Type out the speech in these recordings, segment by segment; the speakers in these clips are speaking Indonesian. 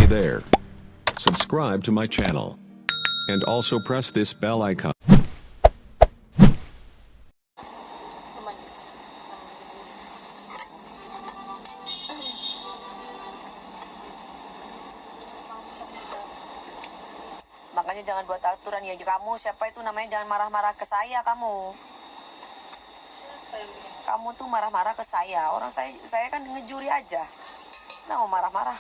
Hey there. Subscribe to my channel. And also press this bell icon. Makanya jangan buat aturan ya. Kamu siapa itu namanya, jangan marah-marah ke saya kamu. Kamu tuh marah-marah ke saya. Orang saya kan ngejuri aja. Nah, mau marah-marah.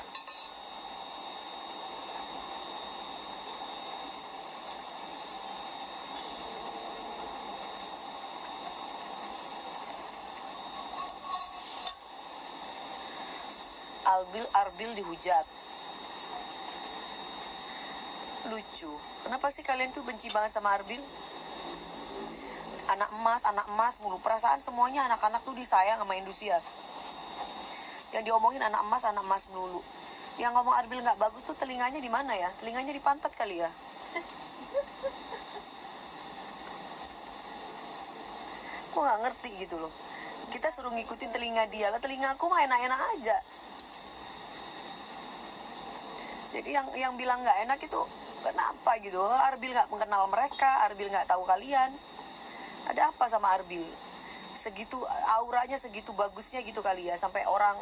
Arbil dihujat. Lucu. Kenapa sih kalian tuh benci banget sama Arbil? Anak emas mulu. Perasaan semuanya anak-anak tuh disayang sama Indosiar. Yang diomongin anak emas melulu. Yang ngomong Arbil nggak bagus tuh telinganya di mana ya? Telinganya di pantat kali ya? Aku nggak ngerti gitu loh. Kita suruh ngikutin telinga dia lah, telinga aku mah enak-enak aja. Jadi yang bilang nggak enak itu kenapa gitu? Arbil nggak mengenal mereka, Arbil nggak tahu kalian. Ada apa sama Arbil? Segitu auranya, segitu bagusnya gitu kali ya, sampai orang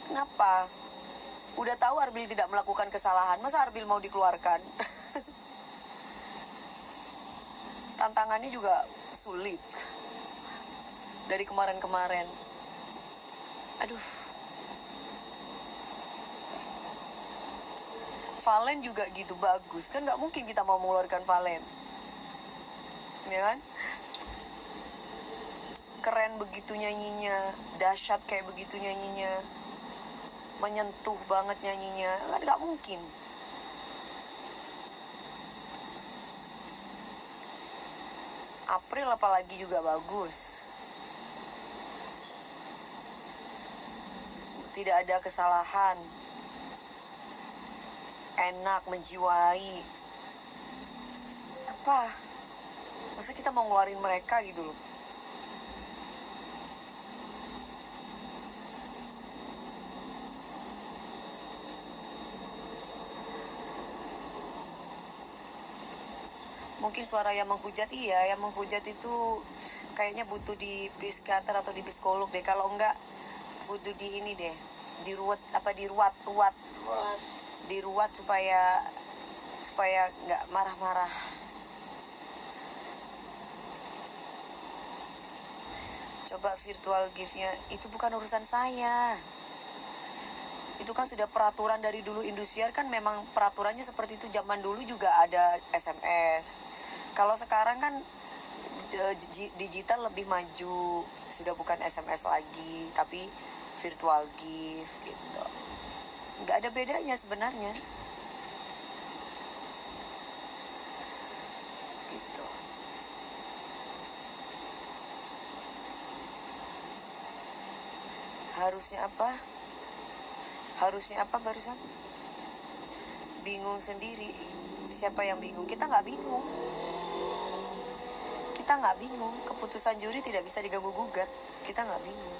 kenapa? Udah tahu Arbil tidak melakukan kesalahan, masa Arbil mau dikeluarkan? Tantangannya juga sulit. Dari kemarin-kemarin. Aduh. Valen juga gitu bagus. Kan nggak mungkin kita mau mengeluarkan Valen. Ya kan? Keren begitu nyanyinya. Dahsyat kayak begitu nyanyinya. Menyentuh banget nyanyinya. Kan nggak mungkin. April apalagi juga bagus. Tidak ada kesalahan. Enak, menjiwai. Apa? Masa kita mau ngeluarin mereka gitu loh? Mungkin suara yang menghujat, iya. Yang menghujat itu kayaknya butuh di psikiater atau di psikolog deh. Kalau enggak, butuh di ini deh. Diruat supaya nggak marah-marah. Coba virtual gift-nya, itu bukan urusan saya. Itu kan sudah peraturan dari dulu. Indosiar kan memang peraturannya seperti itu. Zaman dulu juga ada SMS. Kalau sekarang kan digital lebih maju. Sudah bukan SMS lagi, tapi virtual gift gitu. Nggak ada bedanya sebenarnya. Gitu. Harusnya apa barusan? Bingung sendiri. Siapa yang bingung? Kita nggak bingung. Keputusan juri tidak bisa diganggu-gugat. Kita nggak bingung.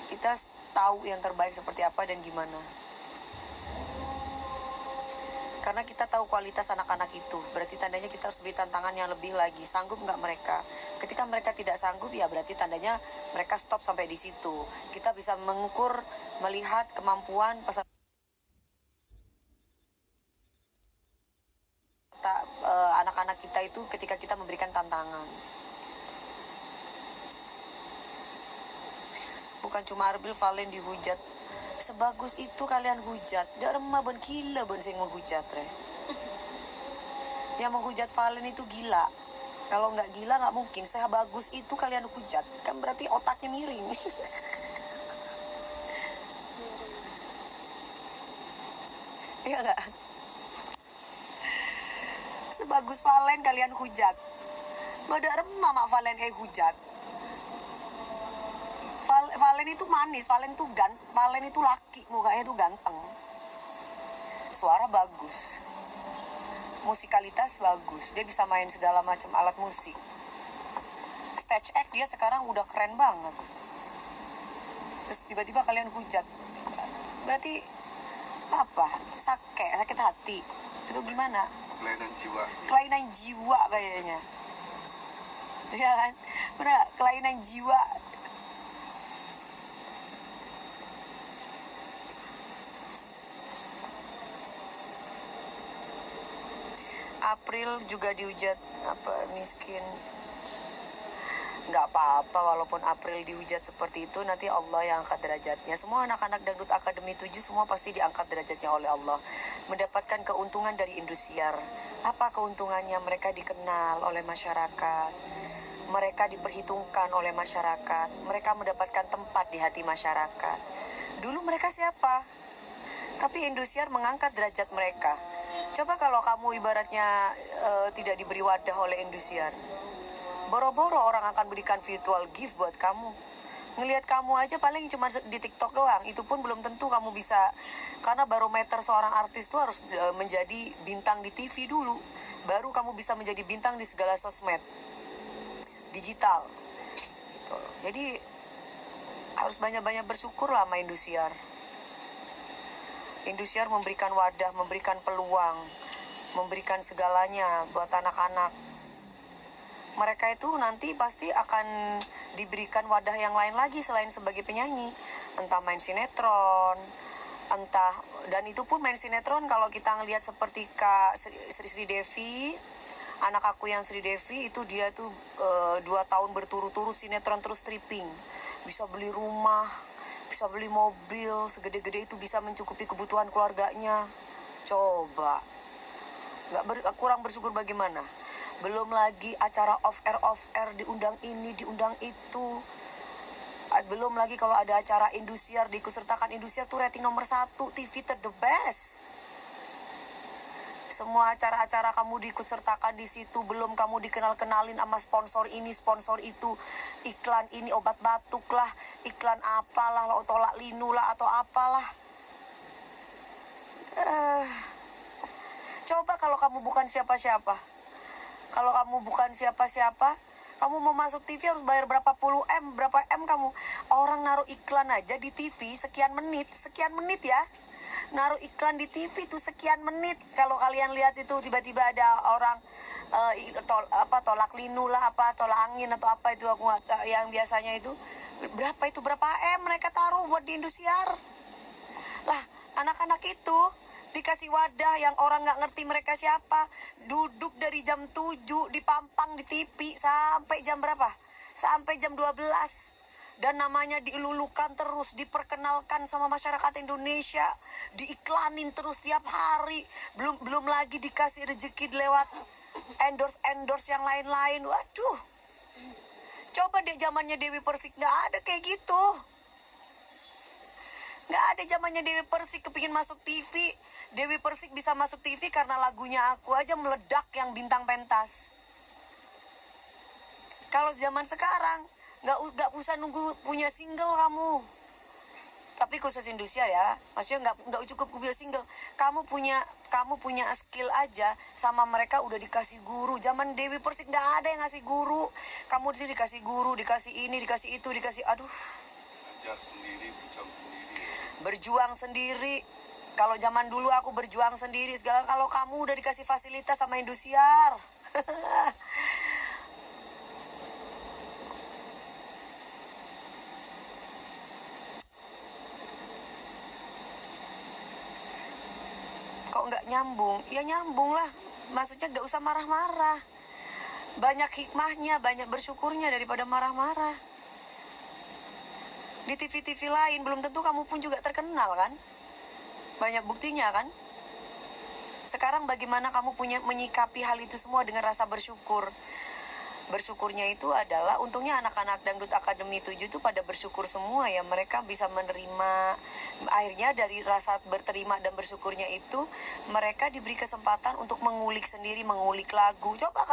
Kita tahu yang terbaik seperti apa dan gimana. Karena kita tahu kualitas anak-anak itu. Berarti tandanya kita harus beri tantangan yang lebih lagi. Sanggup nggak mereka? Ketika mereka tidak sanggup, ya berarti tandanya mereka stop sampai di situ. Kita bisa mengukur, melihat kemampuan peserta anak-anak kita itu ketika kita memberikan tantangan. Bukan cuma Arbil, Valen dihujat. Sebagus itu kalian hujat. Darma ben gila ben sing menghujat re. Yang menghujat Valen itu gila. Kalau nggak gila nggak mungkin. Sebagus itu kalian hujat. Kan berarti otaknya miring. Iya nggak? Sebagus Valen kalian hujat. Darma mak Valen hujat. Valen itu manis, Valen itu laki, mukanya itu ganteng. Suara bagus. Musikalitas bagus. Dia bisa main segala macam alat musik. stage act dia sekarang udah keren banget. Terus tiba-tiba kalian hujat. Berarti apa? Sakit hati. Itu gimana? Kelainan jiwa. Kelainan jiwa kayaknya. Ya kan? Benar, kelainan jiwa. April juga dihujat apa miskin. Nggak apa-apa walaupun April dihujat seperti itu, nanti Allah yang angkat derajatnya. Semua anak-anak Dangdut Akademi 7 semua pasti diangkat derajatnya oleh Allah, mendapatkan keuntungan dari Indosiar. Apa keuntungannya? Mereka dikenal oleh masyarakat, mereka diperhitungkan oleh masyarakat, mereka mendapatkan tempat di hati masyarakat. Dulu mereka siapa? Tapi Indosiar mengangkat derajat mereka. Coba kalau kamu ibaratnya tidak diberi wadah oleh Indosiar, boro-boro orang akan berikan virtual gift buat kamu. Ngelihat kamu aja paling cuma di TikTok doang. Itu pun belum tentu kamu bisa. Karena barometer seorang artis itu harus menjadi bintang di TV dulu. Baru kamu bisa menjadi bintang di segala sosmed digital. Gitu. Jadi harus banyak-banyak bersyukur lah sama Indosiar. Indosiar memberikan wadah, memberikan peluang, memberikan segalanya buat anak-anak. Mereka itu nanti pasti akan diberikan wadah yang lain lagi selain sebagai penyanyi. Entah main sinetron, entah, dan itu pun main sinetron kalau kita ngelihat seperti Kak Sri Devi, anak aku yang Sri Devi itu dia tuh 2 tahun berturut-turut sinetron terus stripping. Bisa beli rumah, bisa beli mobil, segede-gede itu bisa mencukupi kebutuhan keluarganya. Coba, kurang bersyukur bagaimana? Belum lagi acara off-air diundang ini, diundang itu. Belum lagi kalau ada acara Indosiar, diikutsertakan Indosiar tuh rating nomor 1, TV the best. Semua acara-acara kamu diikutsertakan di situ, belum kamu dikenal-kenalin sama sponsor ini, sponsor itu, iklan ini obat batuk lah, iklan apalah, tolak linu lah atau apalah. Coba kalau kamu bukan siapa-siapa. Kalau kamu bukan siapa-siapa, kamu mau masuk TV harus bayar berapa M kamu. Orang naruh iklan aja di TV sekian menit ya. Naruh iklan di TV tuh sekian menit. Kalau kalian lihat itu tiba-tiba ada orang tolak linu lah, tolak angin atau apa itu aku yang biasanya itu berapa M mereka taruh buat di Indosiar. Lah, anak-anak itu dikasih wadah yang orang nggak ngerti mereka siapa, duduk dari jam 7 dipampang di TV sampai jam berapa? Sampai jam 12. Dan namanya dielulukan terus, diperkenalkan sama masyarakat Indonesia, diiklanin terus tiap hari. Belum lagi dikasih rezeki lewat endorse yang lain-lain. Waduh. Coba deh zamannya Dewi Persik, nggak ada kayak gitu. Nggak ada zamannya Dewi Persik kepingin masuk TV. Dewi Persik bisa masuk TV karena lagunya Aku aja meledak yang bintang pentas. Kalau zaman sekarang nggak usah nunggu punya single kamu. Tapi khusus Indosiar ya, maksudnya nggak cukup punya single. Kamu punya skill aja, sama mereka udah dikasih guru. Zaman Dewi Persik nggak ada yang ngasih guru. Kamu di sini dikasih guru, dikasih ini, dikasih itu, dikasih aduh. Ajar sendiri, Berjuang sendiri. Kalau zaman dulu aku berjuang sendiri segala. Kalau kamu udah dikasih fasilitas sama Indosiar. Kok nggak nyambung? Ya nyambung lah. Maksudnya nggak usah marah-marah. Banyak hikmahnya, banyak bersyukurnya daripada marah-marah. Di TV-TV lain belum tentu kamu pun juga terkenal kan? Banyak buktinya kan? Sekarang bagaimana kamu menyikapi hal itu semua dengan rasa bersyukur? Bersyukurnya itu adalah, untungnya anak-anak Dangdut Akademi 7 itu pada bersyukur semua ya. Mereka bisa menerima, akhirnya dari rasa berterima dan bersyukurnya itu, mereka diberi kesempatan untuk mengulik sendiri, mengulik lagu. Coba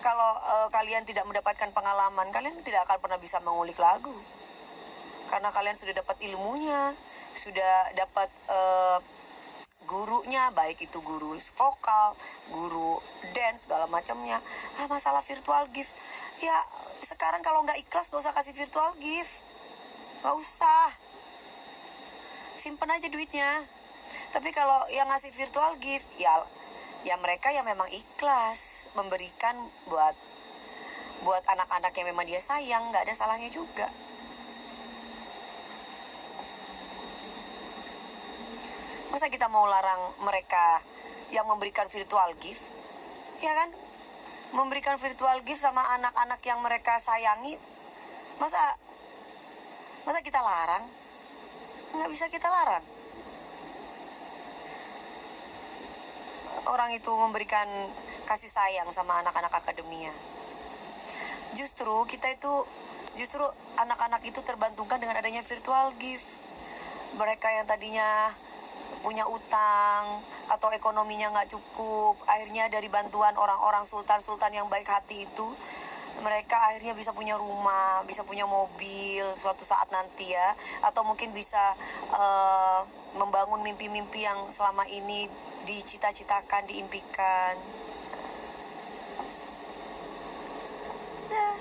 kalau kalian tidak mendapatkan pengalaman, kalian tidak akan pernah bisa mengulik lagu. Karena kalian sudah dapat ilmunya, sudah dapat gurunya, baik itu guru vokal, guru dance, segala macamnya. Masalah virtual gift, Ya sekarang kalau nggak ikhlas gak usah kasih virtual gift, nggak usah, simpen aja duitnya. Tapi kalau yang ngasih virtual gift ya mereka yang memang ikhlas memberikan buat anak-anak yang memang dia sayang, nggak ada salahnya juga. Masa kita mau larang mereka yang memberikan virtual gift, ya kan? Memberikan virtual gift sama anak-anak yang mereka sayangi, masa kita larang? Nggak bisa kita larang. Orang itu memberikan kasih sayang sama anak-anak akademia. Justru anak-anak itu terbantukan dengan adanya virtual gift. Mereka yang tadinya punya utang atau ekonominya nggak cukup, akhirnya dari bantuan orang-orang sultan-sultan yang baik hati itu, mereka akhirnya bisa punya rumah, bisa punya mobil suatu saat nanti ya, atau mungkin bisa membangun mimpi-mimpi yang selama ini dicita-citakan, diimpikan. Nah.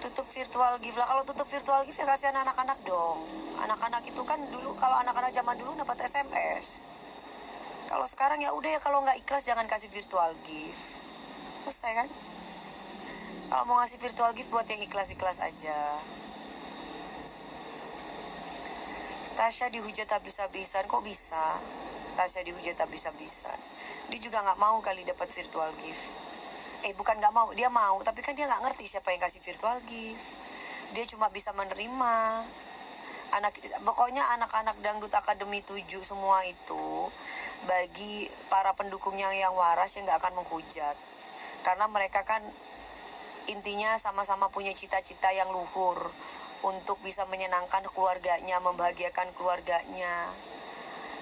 Tutup virtual gift lah. Kalau tutup virtual gift ya kasihan anak-anak dong. Anak-anak itu kan dulu, kalau anak-anak zaman dulu dapat SMS. Kalau sekarang ya udah ya, kalau nggak ikhlas jangan kasih virtual gift. Selesai kan? Kalau mau ngasih virtual gift buat yang ikhlas-ikhlas aja. Tasya dihujat habis-habisan, kok bisa? Tasya dihujat habis-habisan. Dia juga nggak mau kali dapat virtual gift. Bukan nggak mau, dia mau, tapi kan dia nggak ngerti siapa yang kasih virtual gift. Dia cuma bisa menerima. Pokoknya anak-anak Dangdut Akademi 7 semua itu bagi para pendukungnya yang waras yang nggak akan menghujat. Karena mereka kan intinya sama-sama punya cita-cita yang luhur untuk bisa menyenangkan keluarganya, membahagiakan keluarganya.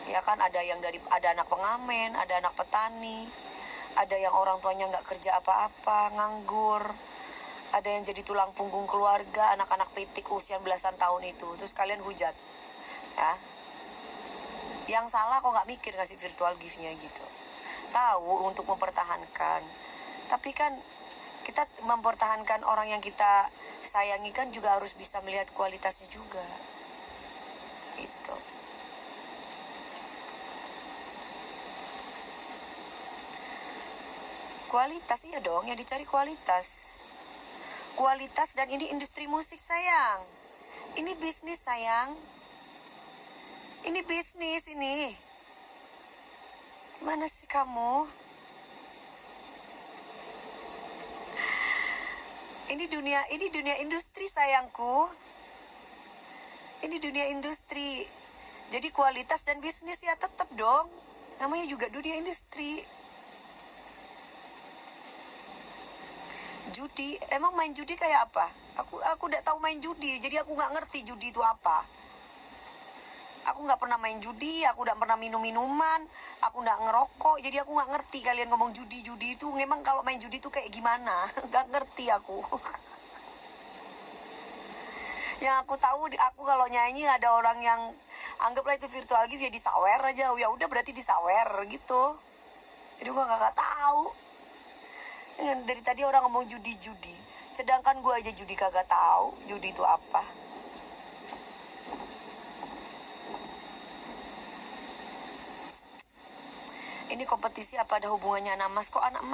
Ya kan, ada anak pengamen, ada anak petani, ada yang orang tuanya nggak kerja apa-apa, nganggur, ada yang jadi tulang punggung keluarga, anak-anak pitik usia belasan tahun itu. Terus kalian hujat, ya? Yang salah kok nggak mikir ngasih virtual gift-nya gitu. Tahu untuk mempertahankan, tapi kan kita mempertahankan orang yang kita sayangi kan juga harus bisa melihat kualitasnya juga. Itu. Kualitas, iya dong, yang dicari kualitas. Kualitas, dan ini industri musik sayang. Ini bisnis sayang. Ini bisnis ini. Gimana sih kamu? Ini dunia industri sayangku. Ini dunia industri. Jadi kualitas dan bisnis ya tetap dong. Namanya juga dunia industri. Judi, emang main judi kayak apa? Aku udah tahu main judi, jadi aku nggak ngerti judi itu apa. Aku nggak pernah main judi, aku nggak pernah minum minuman, aku nggak ngerokok, jadi aku nggak ngerti kalian ngomong judi itu. Memang kalau main judi itu kayak gimana? Nggak ngerti aku. Yang aku tahu, aku kalau nyanyi ada orang yang anggaplah itu virtual gift, ya disawer aja. Ya udah berarti disawer gitu. Jadi gua nggak tahu. Dari tadi orang ngomong judi, sedangkan gue aja judi kagak tahu judi itu apa. Ini kompetisi apa ada hubungannya anak emas? Kok anak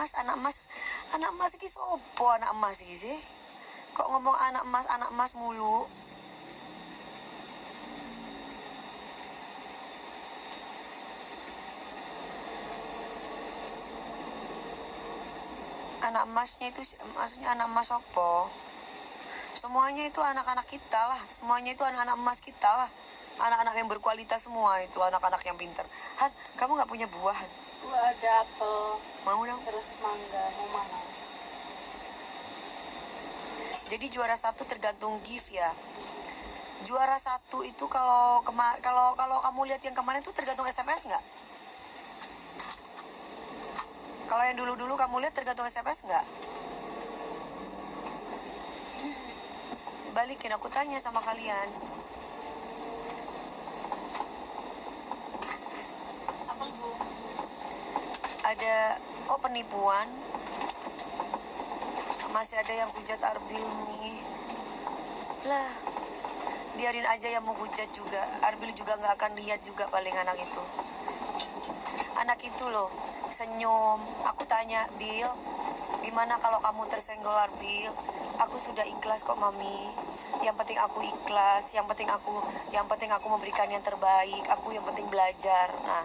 emas iki sopo anak emas iki sih? Kok ngomong anak emas mulu? Anak emasnya itu maksudnya anak emas apa? Semuanya itu anak-anak kita lah. Semuanya itu anak-anak emas kita lah. Anak-anak yang berkualitas semua itu, anak-anak yang pinter. Han, kamu nggak punya buah? Gua ada apel. Mau dong? Terus mangga, mau mana? Jadi juara 1 tergantung gift ya. Juara 1 itu kalau kamu lihat yang kemarin tuh tergantung SMS nggak? Kalau yang dulu-dulu kamu lihat tergantung SMS nggak? Balikin, aku tanya sama kalian. Apel bu. ada kok penipuan. Masih ada yang hujat Arbil nih. Lah, biarin aja yang mau hujat juga. Arbil juga nggak akan lihat juga paling anak itu. Anak itu loh, senyum. Aku tanya, Bil, gimana kalau kamu tersenggol Arbil? Aku sudah ikhlas kok, Mami. Yang penting aku ikhlas, yang penting aku memberikan yang terbaik. Aku yang penting belajar. Nah,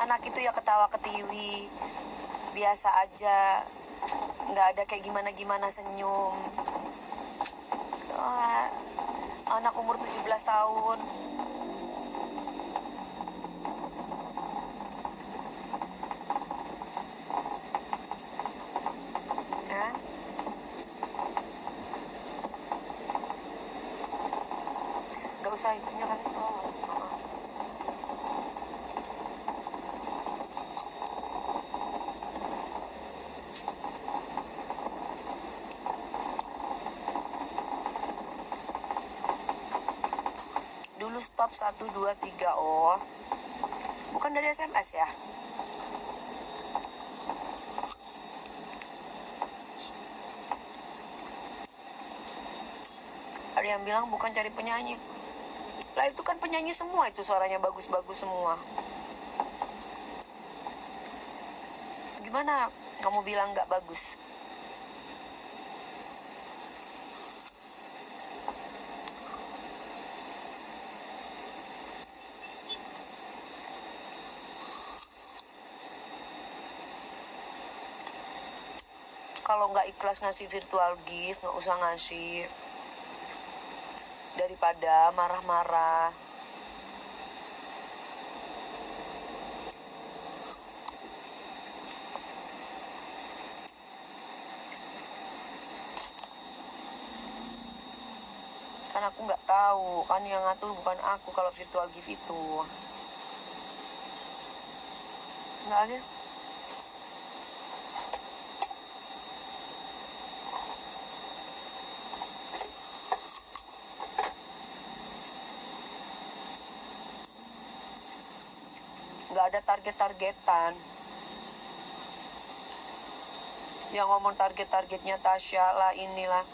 anak itu ya ketawa ketiwi, biasa aja, nggak ada kayak gimana senyum. Wah, anak umur 17 tahun. Ya. Gak usah itunya kan. Dulu stop 1, 2, 3. Oh, bukan dari SMS ya? Ada yang bilang bukan cari penyanyi. Lah itu kan penyanyi semua, itu suaranya bagus-bagus semua. Gimana kamu bilang nggak bagus? Kalau nggak ikhlas ngasih virtual gift, nggak usah ngasih. Daripada marah-marah. Kan aku nggak tahu, kan yang ngatur bukan aku kalau virtual gift itu. Nggak ada. Nggak ada target-targetan. Yang ngomong target-targetnya Tasya lah inilah.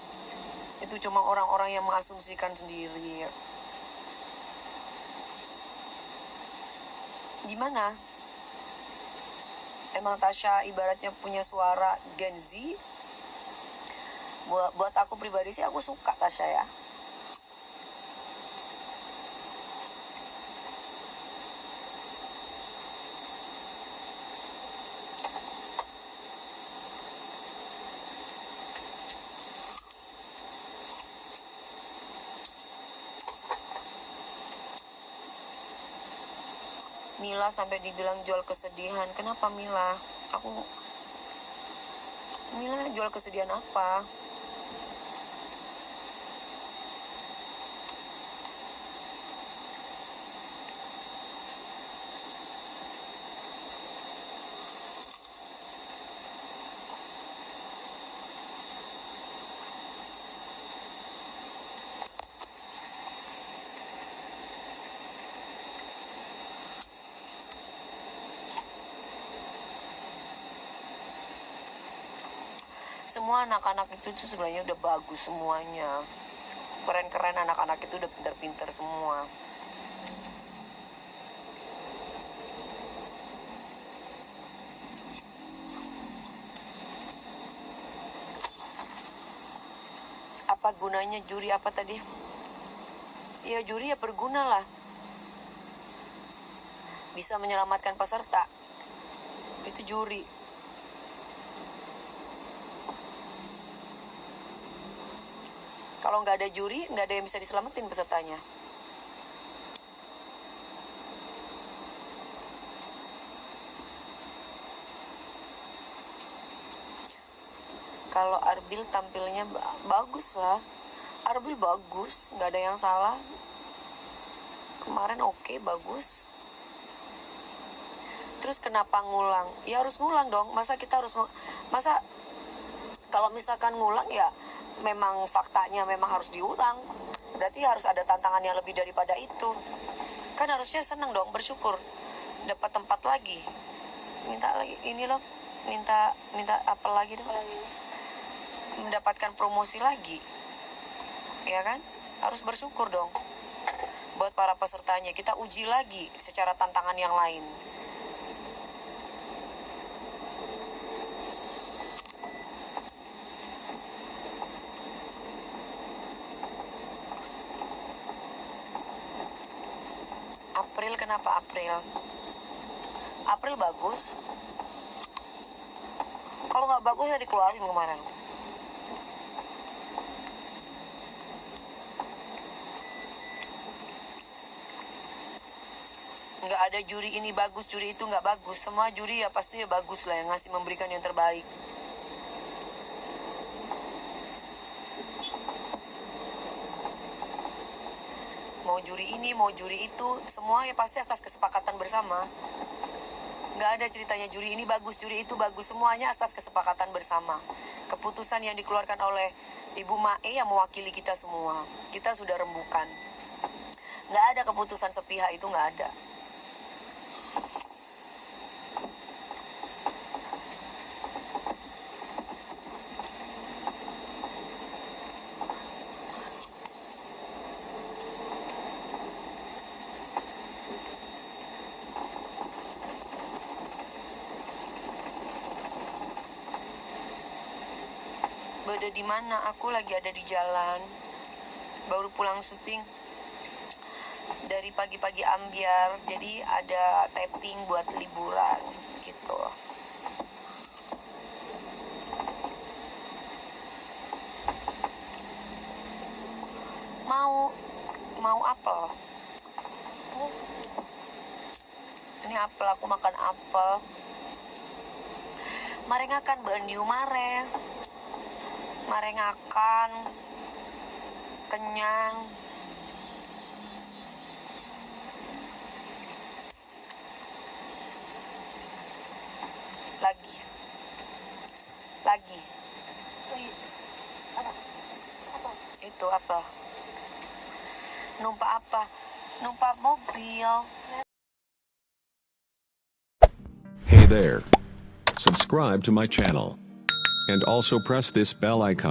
Itu cuma orang-orang yang mengasumsikan sendiri. Gimana? Emang Tasya ibaratnya punya suara Gen Z? Buat aku pribadi sih aku suka Tasya ya. Mila sampai dibilang jual kesedihan. Kenapa Mila? Mila jual kesedihan apa? Semua anak-anak itu tuh sebenarnya udah bagus semuanya. Keren-keren anak-anak itu udah pintar-pintar semua. Apa gunanya juri apa tadi? Ya juri ya berguna lah. Bisa menyelamatkan peserta. Itu juri. Kalau nggak ada juri, nggak ada yang bisa diselamatin pesertanya. Kalau Arbil tampilnya bagus lah. Arbil bagus, nggak ada yang salah. Kemarin oke, bagus. Terus kenapa ngulang? Ya harus ngulang dong. Masa kalau misalkan ngulang ya memang faktanya memang harus diulang. Berarti harus ada tantangan yang lebih daripada itu. Kan harusnya senang dong, bersyukur. dapat tempat lagi, minta lagi ini loh, minta apel lagi dong, mendapatkan promosi lagi, ya kan? Harus bersyukur dong. Buat para pesertanya, kita uji lagi secara tantangan yang lain. April, kenapa April? April bagus. Kalau nggak bagus ya dikeluarin kemarin. Nggak ada juri ini bagus, juri itu nggak bagus. Semua juri ya pasti ya bagus lah, yang ngasih memberikan yang terbaik. Mau juri ini, mau juri itu, semua ya pasti atas kesepakatan bersama. Nggak ada ceritanya juri ini bagus, juri itu bagus. Semuanya atas kesepakatan bersama. Keputusan yang dikeluarkan oleh Ibu Mae yang mewakili kita semua. Kita sudah rembukan. Nggak ada keputusan sepihak, itu nggak ada. Beda di mana? Aku lagi ada di jalan. Baru pulang syuting. Dari pagi-pagi ambiar. Jadi ada tapping buat liburan gitu. Mau apel. Ini apel, aku makan apel. Marengakan bendiu mareng. Marengakan, kenyang. Lagi. Apa? Itu apa? Numpak apa? Numpak mobil. Hey there. Subscribe to my channel. And also press this bell icon.